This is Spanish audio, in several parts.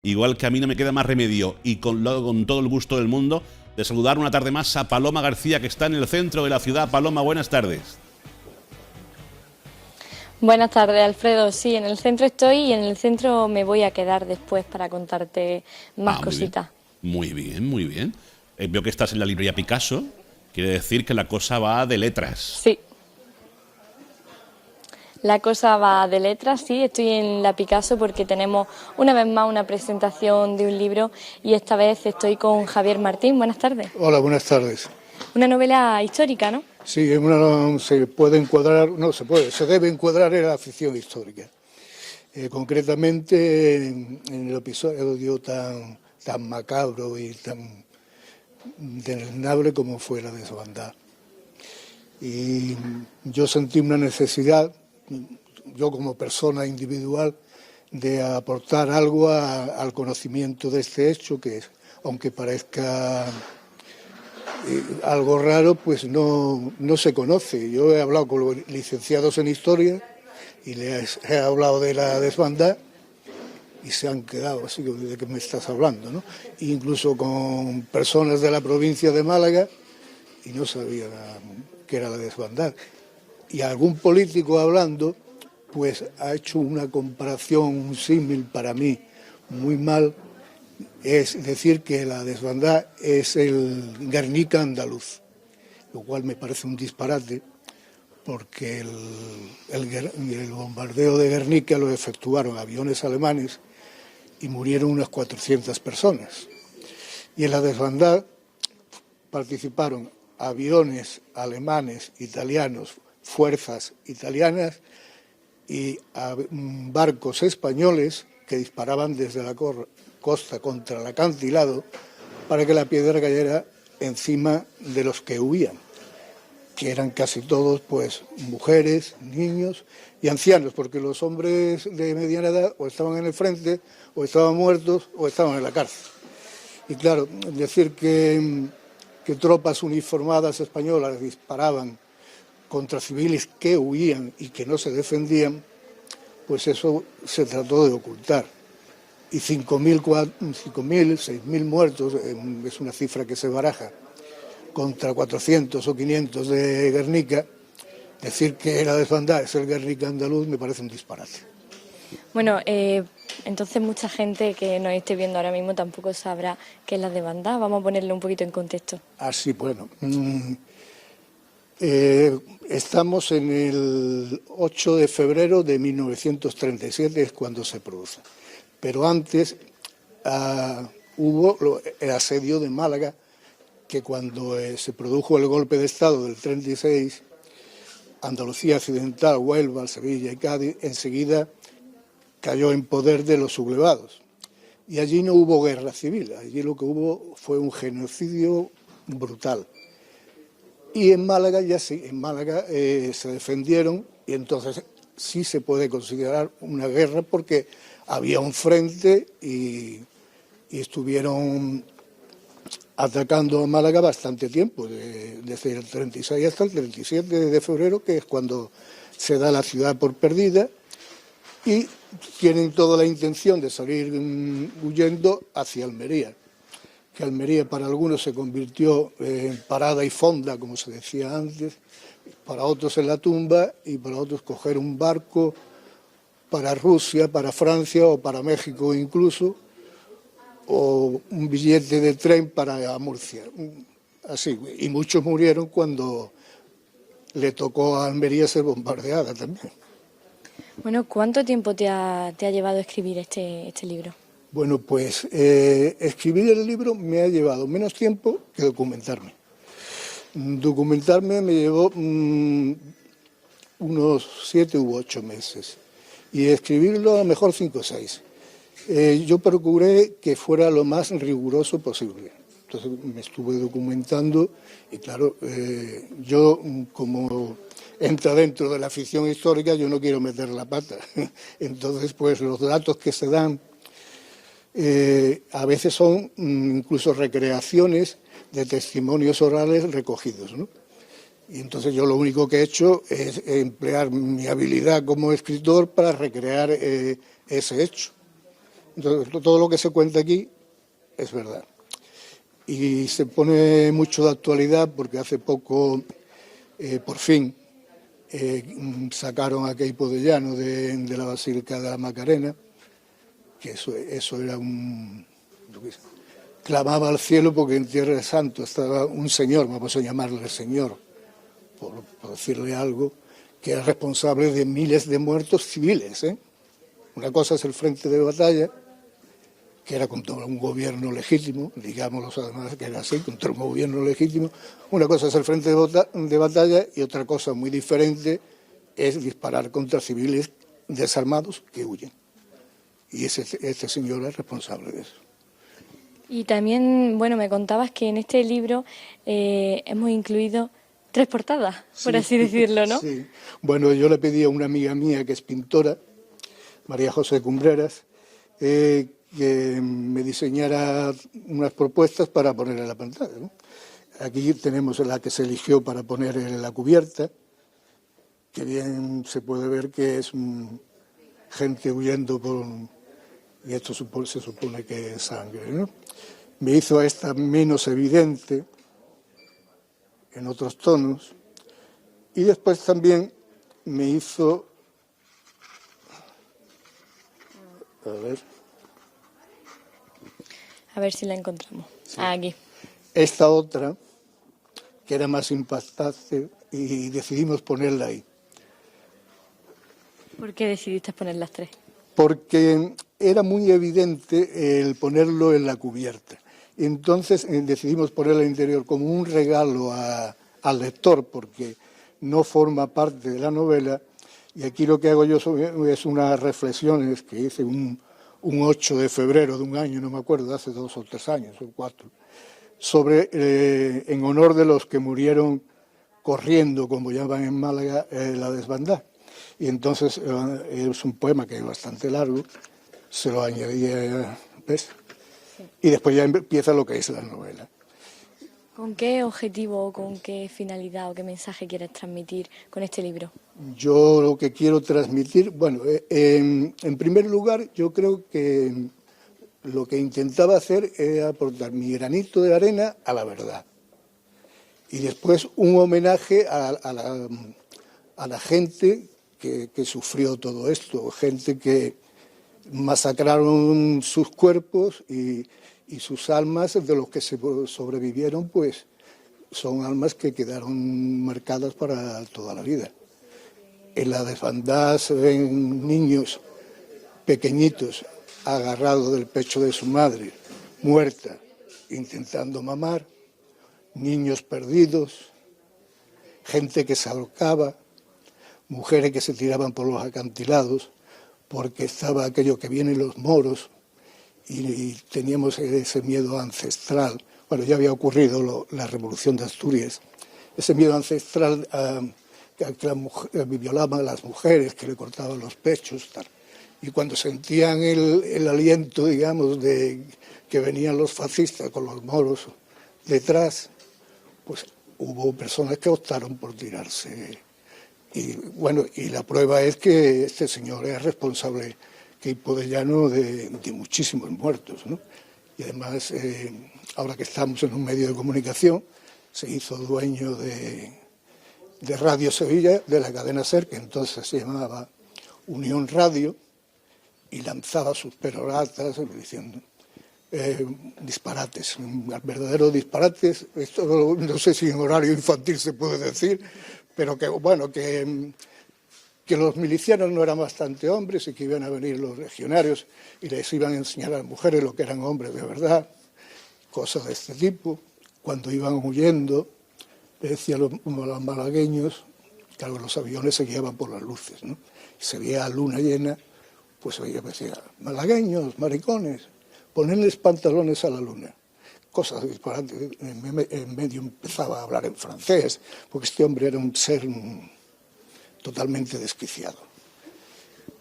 Igual que a mí no me queda más remedio, y con todo el gusto del mundo, de saludar una tarde más a Paloma García, que está en el centro de la ciudad. Paloma, buenas tardes. Buenas tardes, Alfredo. Sí, en el centro estoy y en el centro me voy a quedar después para contarte más cositas. Muy bien, muy bien. Veo que estás en la librería Picasso. Quiere decir que la cosa va de letras. Sí. La cosa va de letras, sí. Estoy en la Picasso porque tenemos una vez más una presentación de un libro y esta vez estoy con Javier Martín. Buenas tardes. Hola, buenas tardes. Una novela histórica, ¿no? Sí, se puede encuadrar, no se puede, se debe encuadrar en la ficción histórica. Concretamente en el episodio tan macabro y tan deleznable como fue la desbandada. Y yo sentí una necesidad, yo como persona individual, de aportar algo al conocimiento de este hecho, que aunque parezca algo raro, pues no se conoce. Yo he hablado con los licenciados en Historia y les he hablado de la desbandada y se han quedado así, ¿de qué me estás hablando?, ¿no? Incluso con personas de la provincia de Málaga y no sabían qué era la desbandada. Y algún político hablando, pues ha hecho una comparación, un símil para mí muy mal. Es decir, que la desbandada es el Guernica andaluz, lo cual me parece un disparate, porque el bombardeo de Guernica lo efectuaron aviones alemanes y murieron unas 400 personas. Y en la desbandada participaron aviones alemanes, italianos, fuerzas italianas y barcos españoles que disparaban desde la costa contra el acantilado para que la piedra cayera encima de los que huían, que eran casi todos pues mujeres, niños y ancianos, porque los hombres de mediana edad o estaban en el frente, o estaban muertos, o estaban en la cárcel. Y claro, decir que tropas uniformadas españolas disparaban contra civiles que huían y que no se defendían, pues eso se trató de ocultar. Y 5.000, 6.000 muertos es una cifra que se baraja contra 400 o 500 de Guernica. Decir que la desbandada es el Guernica andaluz me parece un disparate. Bueno, entonces mucha gente que nos esté viendo ahora mismo tampoco sabrá qué es la desbandada. Vamos a ponerlo un poquito en contexto. Sí, bueno. Estamos en el 8 de febrero de 1937, es cuando se produce. Pero antes hubo el asedio de Málaga, que cuando se produjo el golpe de Estado del 36, Andalucía Occidental, Huelva, Sevilla y Cádiz, enseguida cayó en poder de los sublevados. Y allí no hubo guerra civil, allí lo que hubo fue un genocidio brutal. Y en Málaga ya sí, en Málaga se defendieron y entonces sí se puede considerar una guerra porque había un frente y estuvieron atacando a Málaga bastante tiempo, desde el 36 hasta el 37 de febrero, que es cuando se da la ciudad por perdida, y tienen toda la intención de salir huyendo hacia Almería, que Almería para algunos se convirtió en parada y fonda, como se decía antes, para otros en la tumba y para otros coger un barco para Rusia, para Francia o para México incluso, o un billete de tren para Murcia. Así, y muchos murieron cuando le tocó a Almería ser bombardeada también. Bueno, ¿cuánto tiempo te ha llevado a escribir este libro? Bueno, pues escribir el libro me ha llevado menos tiempo que documentarme. Documentarme me llevó unos 7 u 8 meses y escribirlo a lo mejor 5 o 6. Yo procuré que fuera lo más riguroso posible. Entonces me estuve documentando y claro, yo como entra dentro de la ficción histórica, yo no quiero meter la pata. Entonces, pues los datos que se dan a veces son incluso recreaciones de testimonios orales recogidos, ¿no? Y entonces yo lo único que he hecho es emplear mi habilidad como escritor para recrear ese hecho. Entonces, todo lo que se cuenta aquí es verdad. Y se pone mucho de actualidad porque hace poco, por fin, sacaron a Queipo de Llano de la Basílica de la Macarena, que eso era clamaba al cielo porque en Tierra de Santo estaba un señor, vamos a llamarle señor, por decirle algo, que era responsable de miles de muertos civiles. Una cosa es el frente de batalla, que era contra un gobierno legítimo, digámoslo además que era así, contra un gobierno legítimo. Una cosa es el frente de batalla y otra cosa muy diferente es disparar contra civiles desarmados que huyen. Y este señor es responsable de eso. Y también, bueno, me contabas que en este libro hemos incluido 3 portadas, por así decirlo, ¿no? Sí. Bueno, yo le pedí a una amiga mía que es pintora, María José Cumbreras, que me diseñara unas propuestas para poner en la pantalla, ¿no? Aquí tenemos la que se eligió para poner en la cubierta, que bien se puede ver que es gente huyendo y esto se supone que es sangre, ¿no? Me hizo esta menos evidente, en otros tonos, y después también me hizo... A ver si la encontramos. Sí. Aquí. Esta otra, que era más impactante, y decidimos ponerla ahí. ¿Por qué decidiste poner las 3? Porque era muy evidente el ponerlo en la cubierta. Entonces decidimos ponerla al interior como un regalo al lector, porque no forma parte de la novela. Y aquí lo que hago yo es unas reflexiones que hice un 8 de febrero de un año, no me acuerdo, hace 2 o 3 años o 4, sobre, en honor de los que murieron corriendo, como llaman en Málaga, la desbandada. Y entonces es un poema que es bastante largo, se lo añadí, ¿ves? Y después ya empieza lo que es la novela. ¿Con qué objetivo, con qué finalidad o qué mensaje quieres transmitir con este libro? Yo lo que quiero transmitir, bueno, en primer lugar, yo creo que lo que intentaba hacer era aportar mi granito de arena a la verdad. Y después un homenaje a la gente que sufrió todo esto, gente que masacraron sus cuerpos y sus almas, de los que sobrevivieron, pues son almas que quedaron marcadas para toda la vida. En la desbandada se ven niños pequeñitos agarrados del pecho de su madre, muerta, intentando mamar, niños perdidos, gente que se ahorcaba, mujeres que se tiraban por los acantilados, porque estaba aquello que vienen los moros y teníamos ese miedo ancestral. Bueno, ya había ocurrido la Revolución de Asturias, ese miedo ancestral que violaban a las mujeres, que le cortaban los pechos, tal. Y cuando sentían el aliento, digamos, de que venían los fascistas con los moros detrás, pues hubo personas que optaron por tirarse. Y bueno, y la prueba es que este señor es responsable, Queipo de Llano, de muchísimos muertos, ¿no? Y además, ahora que estamos en un medio de comunicación, se hizo dueño de Radio Sevilla, de la cadena SER, que entonces se llamaba Unión Radio, y lanzaba sus peroratas diciendo disparates, verdaderos disparates. Esto no sé si en horario infantil se puede decir, pero que bueno, que los milicianos no eran bastante hombres y que iban a venir los legionarios y les iban a enseñar a las mujeres lo que eran hombres de verdad, cosas de este tipo. Cuando iban huyendo, le decían los malagueños, claro, los aviones se guiaban por las luces, ¿no? Y se veía luna llena, pues oye, decía, malagueños, maricones, ponedles pantalones a la luna. Cosas disparates. En medio empezaba a hablar en francés, porque este hombre era un ser totalmente desquiciado.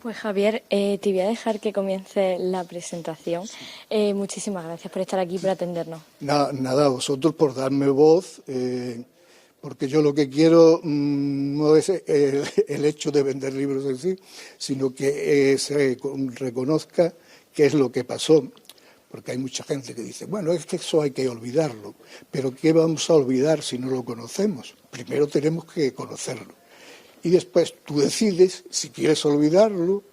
Pues Javier, te voy a dejar que comience la presentación. Muchísimas gracias por estar aquí, por atendernos. Nada, a vosotros por darme voz, porque yo lo que quiero no es el hecho de vender libros en sí, sino que se reconozca qué es lo que pasó, porque hay mucha gente que dice, bueno, es que eso hay que olvidarlo, pero ¿qué vamos a olvidar si no lo conocemos? Primero tenemos que conocerlo. Y después tú decides si quieres olvidarlo,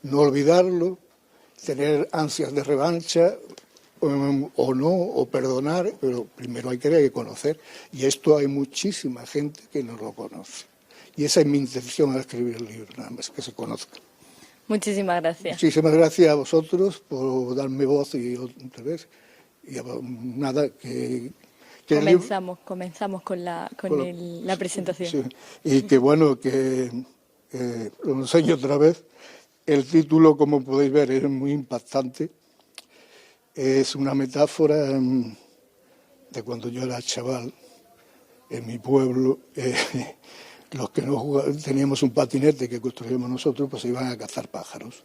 no olvidarlo, tener ansias de revancha o no, o perdonar, pero primero hay que conocer. Y esto hay muchísima gente que no lo conoce. Y esa es mi intención al escribir el libro, nada más que se conozca. Muchísimas gracias. Muchísimas gracias a vosotros por darme voz y otra vez. Y nada, que Comenzamos con la presentación. Sí, y que bueno, que lo enseño otra vez. El título, como podéis ver, es muy impactante. Es una metáfora de cuando yo era chaval en mi pueblo. Los que no teníamos un patinete que construíamos nosotros, pues iban a cazar pájaros.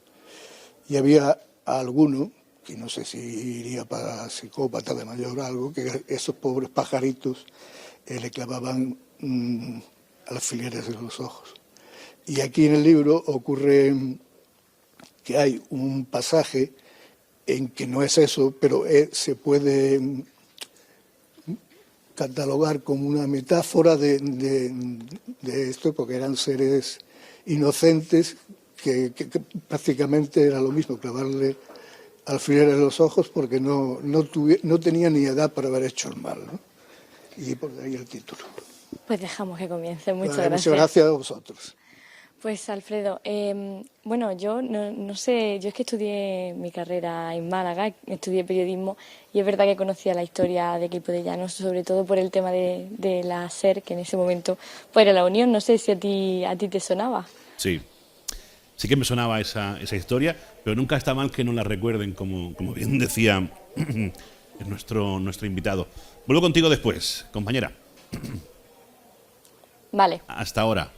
Y había alguno, que no sé si iría para psicópata de mayor o algo, que esos pobres pajaritos le clavaban alfileres en los ojos. Y aquí en el libro ocurre que hay un pasaje en que no es eso, pero se puede catalogar como una metáfora de esto, porque eran seres inocentes que prácticamente era lo mismo, clavarle alfileres en los ojos porque no tenía ni edad para haber hecho el mal, ¿no? Y por ahí el título. Pues dejamos que comience. Muchas Muchas gracias. gracias a vosotros. Pues Alfredo, bueno, yo no sé, yo es que estudié mi carrera en Málaga, estudié periodismo y es verdad que conocía la historia de Queipo de Llanos, sobre todo por el tema de la SER, que en ese momento pues era la Unión. No sé si a ti te sonaba. Sí, sí que me sonaba esa historia, pero nunca está mal que no la recuerden, como bien decía nuestro invitado. Vuelvo contigo después, compañera. Vale. Hasta ahora.